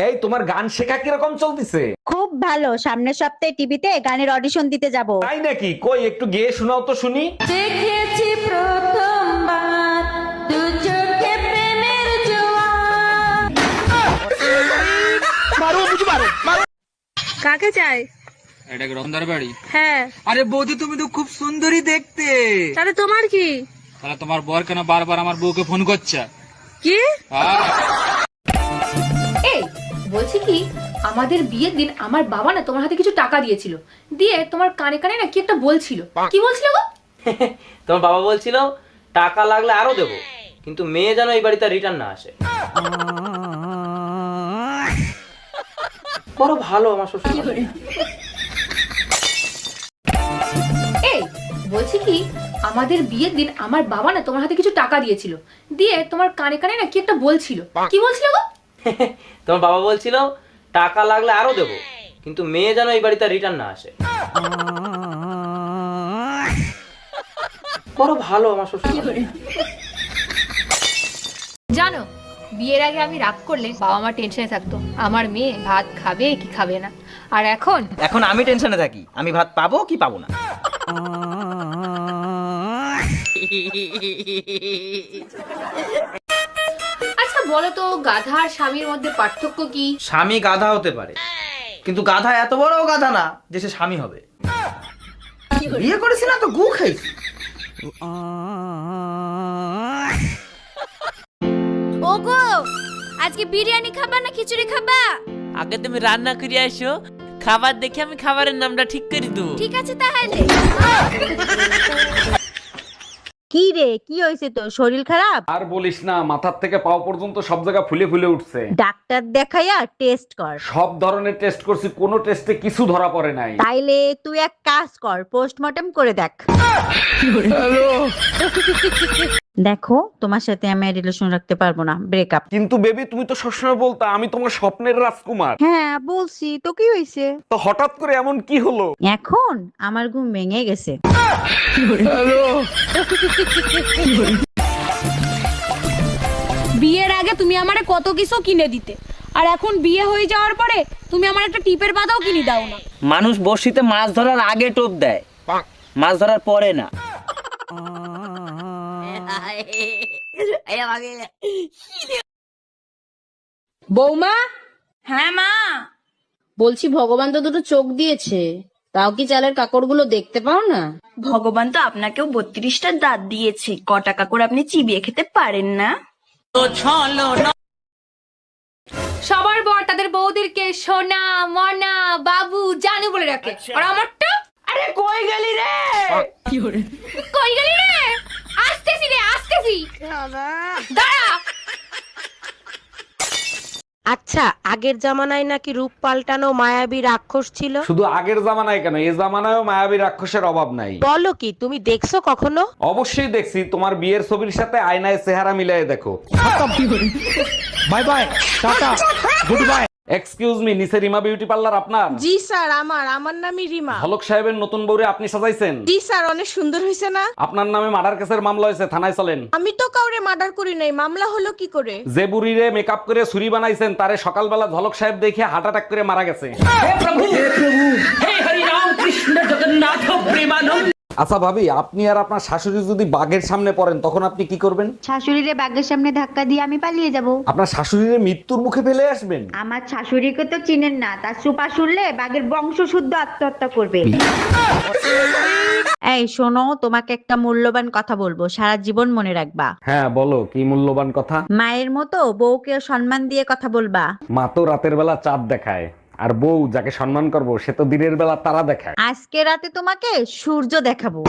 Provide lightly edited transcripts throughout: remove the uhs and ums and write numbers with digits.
এই তোমার গান শেখা কিরকম চলতেছে? খুব ভালো, সামনের সপ্তাহে টিভিতে গানের অডিশন দিতে যাব। তাই নাকি? কই একটু গেয়ে শোনাও তো শুনি। দেখেছি প্রথমবার দু চোখে প্রেমের জোয়ার। কাকে চাই? এটা কি রমদার বাড়ি? হ্যাঁ। আরে বৌদি, তুমি তো খুব সুন্দরী দেখতে। তাহলে তোমার কি? তাহলে তোমার বর কেন বারবার আমার বউকে ফোন করছে? কি? এই বলছি কি, আমাদের বিয়ের দিন আমার বাবা না তোমার হাতে কিছু টাকা দিয়েছিল, দিয়ে তোমার কানে কানে না কি একটা বলছিল। কি বলছিল গো? তোমার বাবা বলছিল টাকা লাগলে আরো দেবো, কিন্তু মেয়ে যেন এই বাড়িতে রিটার্ন না আসে। বড় ভালো আমার শ্বশুর। এই বলছি কি, আমাদের বিয়ের দিন আমার বাবা না তোমার হাতে কিছু টাকা দিয়েছিল, দিয়ে তোমার কানে কানে না কি একটা বলছিল। কি বলছিল গো? তোমার বাবা বলছিল টাকা লাগলে আরো দেবো, কিন্তু মেয়ে যেন এই বাড়িতে রিটার্ন না আসে। বড় ভালো আমার শ্বশুর। জানো, বিয়ের আগে আমি রাগ করলে বাবা মা টেনশনে থাকতো আমার মেয়ে ভাত খাবে কি খাবে না, আর এখন এখন আমি টেনশনে থাকি, আমি ভাত পাবো কি পাবো না। আচ্ছা বলো তো, গাধা আর স্বামীর মধ্যে পার্থক্য কি? স্বামী গাধা হতে পারে, কিন্তু গাধা এত বড়ও গাধা না যে সে স্বামী হবে। বিয়ে করেছি না তো গু খাইছি। ওগো, আজকে বিরিয়ানি খাবা না খিচুড়ি খাবা? আগে তুমি রান্না করে আসো, খাবার দেখে আমি খাবারের নামটা ঠিক করে দেবো। ঠিক আছে তাহলে। কি রে, কি হয়েছে তোর? শরীর খারাপ? আর বলিস না, মাথার থেকে পাও পর্যন্ত সব জায়গা ফুলে ফুলে উঠছে। ডাক্তার দেখাইয়া টেস্ট কর। সব ধরনের টেস্ট করছি, কোনো টেস্টে কিছু ধরা পড়ে নাই। তাইলে তুই এক কাজ কর, পোস্টমর্টম করে দেখ। দেখো, তোমার সাথে আমি রিলেশন রাখতে পারবো না, ব্রেকআপ। কিন্তু বেবি, তুমি তো সবসময় বলতা আমি তোমার স্বপ্নের রাজকুমার। হ্যাঁ বলছি তো, কি হয়েছে? তো হঠাৎ করে এমন কি হলো? এখন আমার ঘুম ভেঙে গেছে। বিয়ের আগে তুমি আমারে কত কিছু কিনে দিতে, আর এখন বিয়ে হয়ে যাওয়ার পরে তুমি আমার একটা টিপের পাতাও কিনে দাও না। মানুষ বড়শিতে মাছ ধরার আগে টোপ দেয়, মাছ ধরার পরে না। বৌমা, হ্যাঁ মা। বলছি ভগবান তো দুটো চোখ দিয়েছে, তাও কি চালের কাকড়গুলো দেখতে পাও না? ভগবান তো আপনাকেও 32টা দাঁত দিয়েছে, ক টাকা করে আপনি চিবিয়ে খেতে পারেন না? সবার বর তাদের বউদেরকে সোনা মনা বাবু জানু বলে রাখে, আর আমারটা আরে কই গেলি রে? কই গেলি রে? আসতেছি রে, আসতেছি, দাঁড়া। আচ্ছা, আগের জামানায় নাকি রূপ পাল্টানো মায়াবী রাক্ষস ছিল। শুধু আগের জামানায় কেন, এই জামানায়ও মায়াবী রাক্ষসের অভাব নাই। বলো কি, তুমি দেখছো কখনো? অবশ্যই দেখছি, তোমার বিয়ের ছবির সাথে আয়নায় চেহারা মিলাই দেখো। Bye bye, tata, good bye. Excuse me, নিচে রিমা বিউটি পার্লার আপনার? জি স্যার, আমার নামই রিমা। হলক সাহেবের নতুন বউরে আপনি সাজাইছেন? জি স্যার, অনেক সুন্দর হয়েছে না? আপনার নামে মার্ডার কেসের মামলা হয়েছে, থানায় চলেন। আমি তো কাউরে মার্ডার করি নাই, মামলা হলো কি করে? যে বুড়িরে মেকআপ করে ছুরি বানাইছেন, তারে সকালবেলা ঝলক সাহেব দেখে হার্ট অ্যাটাক করে মারা গেছে। আচ্ছা ভাবি, আপনি আর আপনার শাশুড়ি যদি বাঘের সামনে পড়েন, তখন আপনি কি করবেন? শাশুড়িরে বাগের সামনে ধাক্কা দিয়ে আমি পালিয়ে যাব। আপনার শাশুড়িরে মৃত্যুর মুখে ফেলে আসবেন? আমার শাশুড়িকে তো চিনেন না, তার সুপা শুনলে বাগের বংশ শুদ্ধ আত্মহত্যা করবে। এই শোনো, তোমাকে একটা মূল্যবান কথা বলবো, সারা জীবন মনে রাখবা। হ্যাঁ বলো, কি মূল্যবান কথা? মায়ের মতো বউকে সম্মান দিয়ে কথা বলবা। মা তো রাতের বেলা চাঁদ দেখায়, আর বউ যাকে সম্মান করবো সে তো দিনের বেলা তারা দেখায়। আজকে রাতে তোমাকে সূর্য দেখাবো।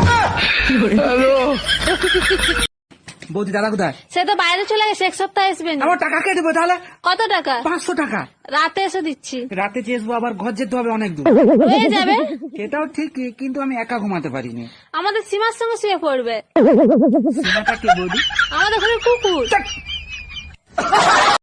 বৌদি দাদা কোথায়? সে তো বাইরে চলে গেছে, এক সপ্তাহ আসবেন। আমার টাকা কে দেবো তাহলে? কত টাকা? 500 টাকা। রাতে এসে দিচ্ছি। রাতে চেয়েছবো, আবার ঘর যেতে হবে অনেক দূর। হয়ে যাবে। এটাও ঠিক, কিন্তু আমি একা ঘুমাতে পারিনি। আমাদের সীমার সঙ্গে শুয়ে পড়বে। সীমাটা কে বৌদি? আমাদের ঘরে কুকুর।